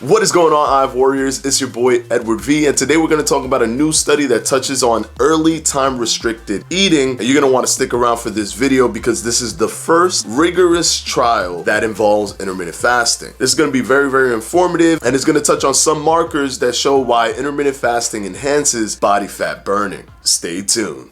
What is going on, IVE Warriors? It's your boy Edward V, and today we're going to talk about a new study that touches on early time restricted eating. And you're going to want to stick around for this video because this is the first rigorous trial that involves intermittent fasting. This is going to be very, very informative, and it's going to touch on some markers that show why intermittent fasting enhances body fat burning. Stay tuned.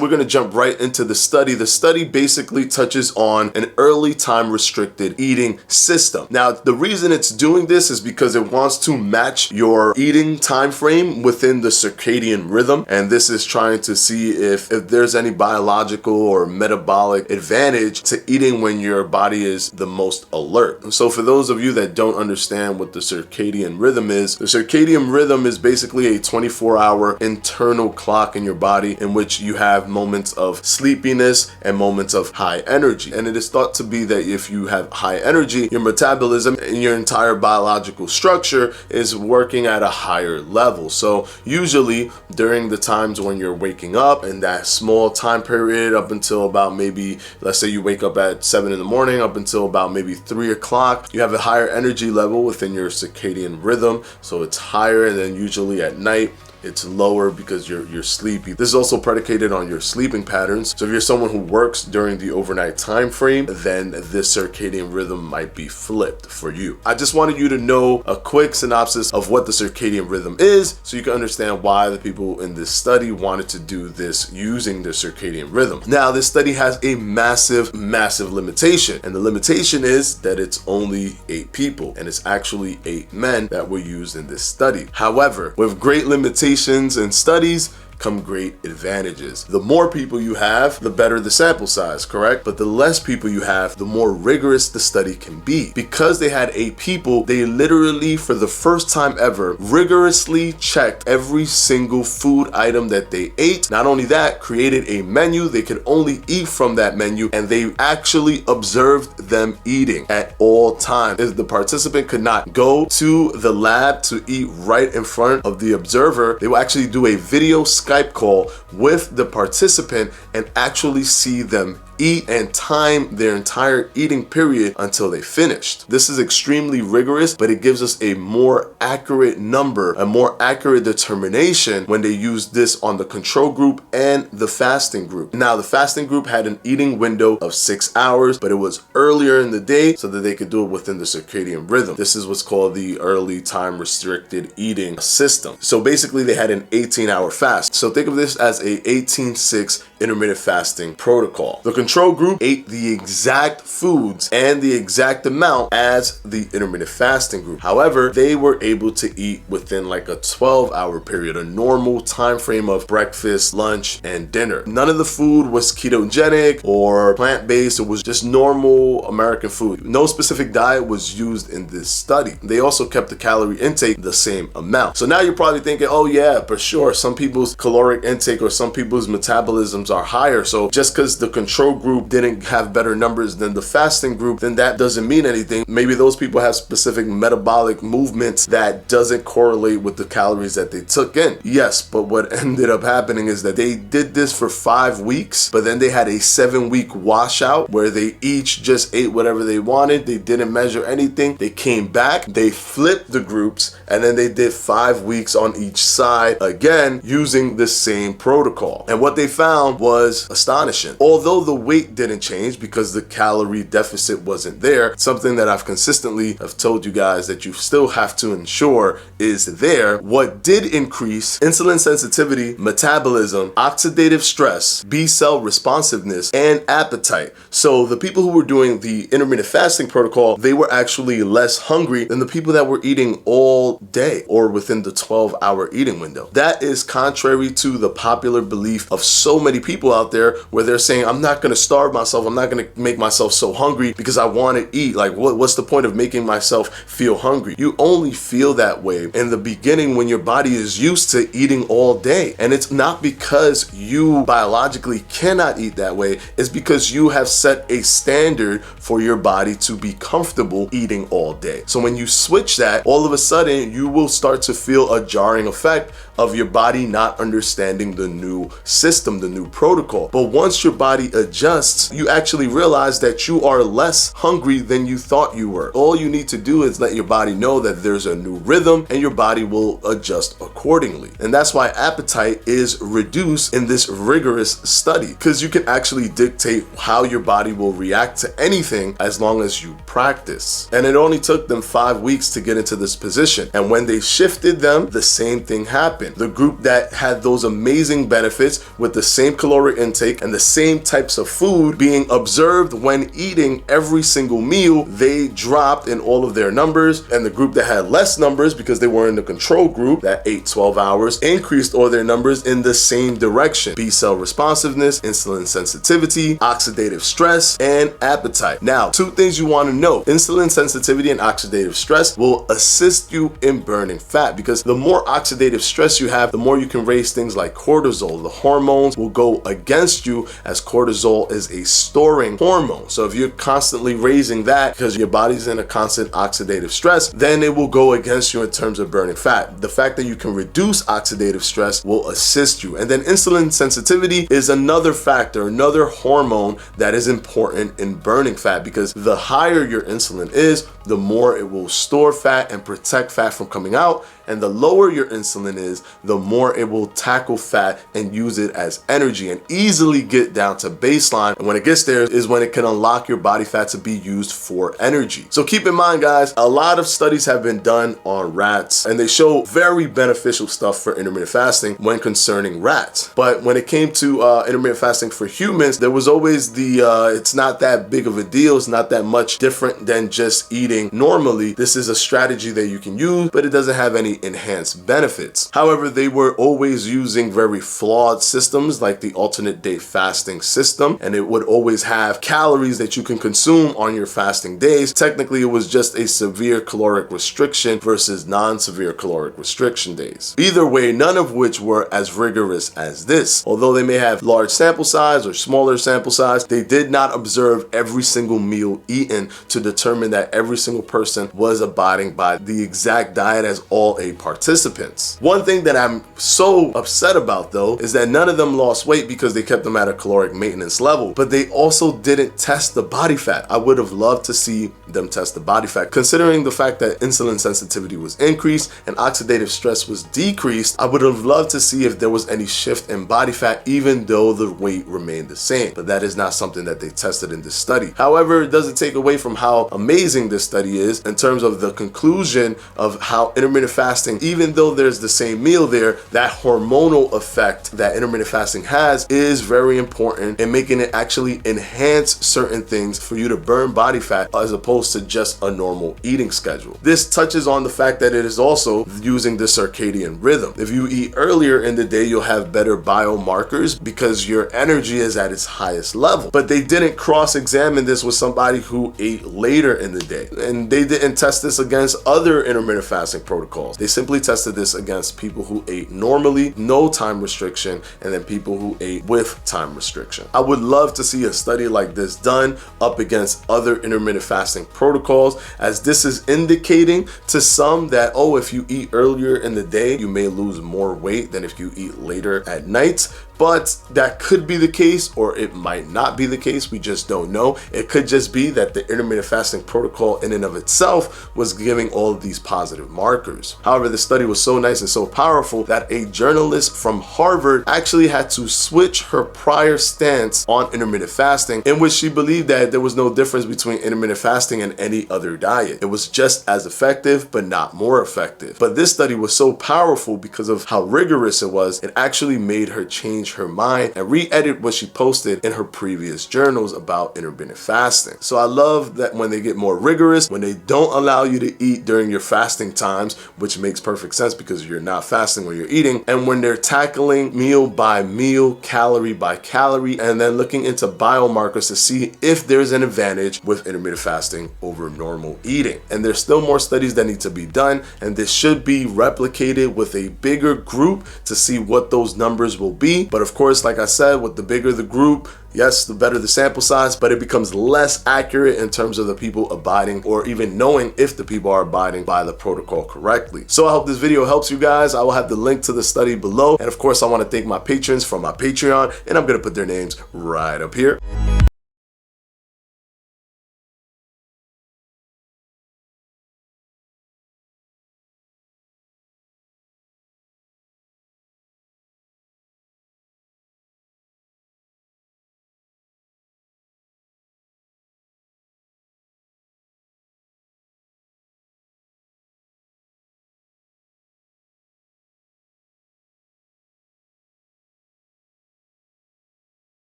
We're going to jump right into the study. The study basically touches on an early time restricted eating system. Now, the reason it's doing this is because it wants to match your eating time frame within the circadian rhythm. And this is trying to see if there's any biological or metabolic advantage to eating when your body is the most alert. So for those of you that don't understand what the circadian rhythm is, the circadian rhythm is basically a 24-hour internal clock in your body in which you have moments of sleepiness and moments of high energy. And it is thought to be that if you have high energy, your metabolism and your entire biological structure is working at a higher level. So usually during the times when you're waking up in that small time period up until about maybe, let's say you wake up at 7 in the morning up until about maybe 3 o'clock, you have a higher energy level within your circadian rhythm. So it's higher, and then usually at night it's lower because you're sleepy. This is also predicated on your sleeping patterns. So if you're someone who works during the overnight time frame, then this circadian rhythm might be flipped for you. I just wanted you to know a quick synopsis of what the circadian rhythm is so you can understand why the people in this study wanted to do this using the circadian rhythm. Now, this study has a massive limitation, and the limitation is that it's only 8 people, and it's actually 8 men that were used in this study. However, with great limitations and studies come great advantages. The more people you have, the better the sample size, correct? But the less people you have, the more rigorous the study can be. Because they had 8 people, they literally, for the first time ever, rigorously checked every single food item that they ate. Not only that, created a menu. They could only eat from that menu, and they actually observed them eating at all times. If the participant could not go to the lab to eat right in front of the observer, they will actually do a video Skype call with the participant and actually see them eat and time their entire eating period until they finished. This is extremely rigorous, but it gives us a more accurate number, a more accurate determination when they use this on the control group and the fasting group. Now, the fasting group had an eating window of 6 hours, but it was earlier in the day so that they could do it within the circadian rhythm. This is what's called the early time restricted eating system. So basically they had an 18-hour fast. So think of this as a 18-6 intermittent fasting protocol. The control group ate the exact foods and the exact amount as the intermittent fasting group. However, they were able to eat within like a 12-hour period, a normal time frame of breakfast, lunch, and dinner. None of the food was ketogenic or plant-based. It was just normal American food. No specific diet was used in this study. They also kept the calorie intake the same amount. So now you're probably thinking, oh yeah, for sure, some people's caloric intake or some people's metabolisms are higher. So just because the control group didn't have better numbers than the fasting group, then that doesn't mean anything. Maybe those people have specific metabolic movements that doesn't correlate with the calories that they took in. Yes, but what ended up happening is that they did this for 5 weeks, but then they had a 7-week washout where they each just ate whatever they wanted. They didn't measure anything. They came back, they flipped the groups, and then they did 5 weeks on each side again using the same protocol. And what they found was astonishing. Although the weight didn't change because the calorie deficit wasn't there, something that I've consistently have told you guys that you still have to ensure is there. What did increase insulin sensitivity, metabolism, oxidative stress, B-cell responsiveness, and appetite. So the people who were doing the intermittent fasting protocol, they were actually less hungry than the people that were eating all day or within the 12-hour eating window. That is contrary to the popular belief of so many people out there where they're saying, I'm not going going to starve myself. I'm not going to make myself so hungry because I want to eat. Like, what's the point of making myself feel hungry? You only feel that way in the beginning when your body is used to eating all day. And it's not because you biologically cannot eat that way. It's because you have set a standard for your body to be comfortable eating all day. So when you switch that, all of a sudden you will start to feel a jarring effect of your body not understanding the new system, the new protocol. But once your body adjusts, you actually realize that you are less hungry than you thought you were. All you need to do is let your body know that there's a new rhythm, and your body will adjust accordingly. And that's why appetite is reduced in this rigorous study, because you can actually dictate how your body will react to anything as long as you practice. And it only took them 5 weeks to get into this position. And when they shifted them, the same thing happened. The group that had those amazing benefits with the same caloric intake and the same types of food being observed when eating every single meal, they dropped in all of their numbers. And the group that had less numbers, because they were in the control group that ate 12 hours, increased all their numbers in the same direction: B cell responsiveness, insulin sensitivity, oxidative stress, and appetite. Now, 2 things you want to know: insulin sensitivity and oxidative stress will assist you in burning fat, because the more oxidative stress you have, the more you can raise things like cortisol. The hormones will go against you, as cortisol is a storing hormone. So if you're constantly raising that because your body's in a constant oxidative stress, then it will go against you in terms of burning fat. The fact that you can reduce oxidative stress will assist you. And then insulin sensitivity is another factor, another hormone that is important in burning fat, because the higher your insulin is, the more it will store fat and protect fat from coming out. And the lower your insulin is, the more it will tackle fat and use it as energy and easily get down to baseline. And when it gets there is when it can unlock your body fat to be used for energy. So keep in mind, guys, a lot of studies have been done on rats, and they show very beneficial stuff for intermittent fasting when concerning rats. But when it came to intermittent fasting for humans, there was always it's not that big of a deal. It's not that much different than just eating normally. This is a strategy that you can use, but it doesn't have any enhanced benefits. However, they were always using very flawed systems like the alternate day fasting system, and it would always have calories that you can consume on your fasting days. Technically, it was just a severe caloric restriction versus non-severe caloric restriction days. Either way, none of which were as rigorous as this. Although they may have large sample size or smaller sample size, they did not observe every single meal eaten to determine that every single person was abiding by the exact diet as all participants. One thing that I'm so upset about, though, is that none of them lost weight because they kept them at a caloric maintenance level, but they also didn't test the body fat. I would have loved to see them test the body fat. Considering the fact that insulin sensitivity was increased and oxidative stress was decreased, I would have loved to see if there was any shift in body fat, even though the weight remained the same. But that is not something that they tested in this study. However, it doesn't take away from how amazing this study is in terms of the conclusion of how intermittent fasting, even though there's the same meal there, that hormonal effect that intermittent fasting has is very important in making it actually enhance certain things for you to burn body fat as opposed to just a normal eating schedule. This touches on the fact that it is also using the circadian rhythm. If you eat earlier in the day, you'll have better biomarkers because your energy is at its highest level. But they didn't cross-examine this with somebody who ate later in the day. And they didn't test this against other intermittent fasting protocols. They simply tested this against people who ate normally, no time restriction, and then people who ate with time restriction. I would love to see a study like this done up against other intermittent fasting protocols, as this is indicating to some that, oh, if you eat earlier in the day, you may lose more weight than if you eat later at night. But that could be the case, or it might not be the case. We just don't know. It could just be that the intermittent fasting protocol in and of itself was giving all of these positive markers. However, the study was so nice and so powerful that a journalist from Harvard actually had to switch her prior stance on intermittent fasting, in which she believed that there was no difference between intermittent fasting and any other diet. It was just as effective, but not more effective. But this study was so powerful because of how rigorous it was, it actually made her change change her mind and re-edit what she posted in her previous journals about intermittent fasting. So I love that when they get more rigorous, when they don't allow you to eat during your fasting times, which makes perfect sense because you're not fasting when you're eating, and when they're tackling meal by meal, calorie by calorie, and then looking into biomarkers to see if there's an advantage with intermittent fasting over normal eating. And there's still more studies that need to be done, and this should be replicated with a bigger group to see what those numbers will be. But of course, like I said, with the bigger the group, yes, the better the sample size, but it becomes less accurate in terms of the people abiding or even knowing if the people are abiding by the protocol correctly. So I hope this video helps you guys. I will have the link to the study below. And of course, I want to thank my patrons from my Patreon, and I'm going to put their names right up here.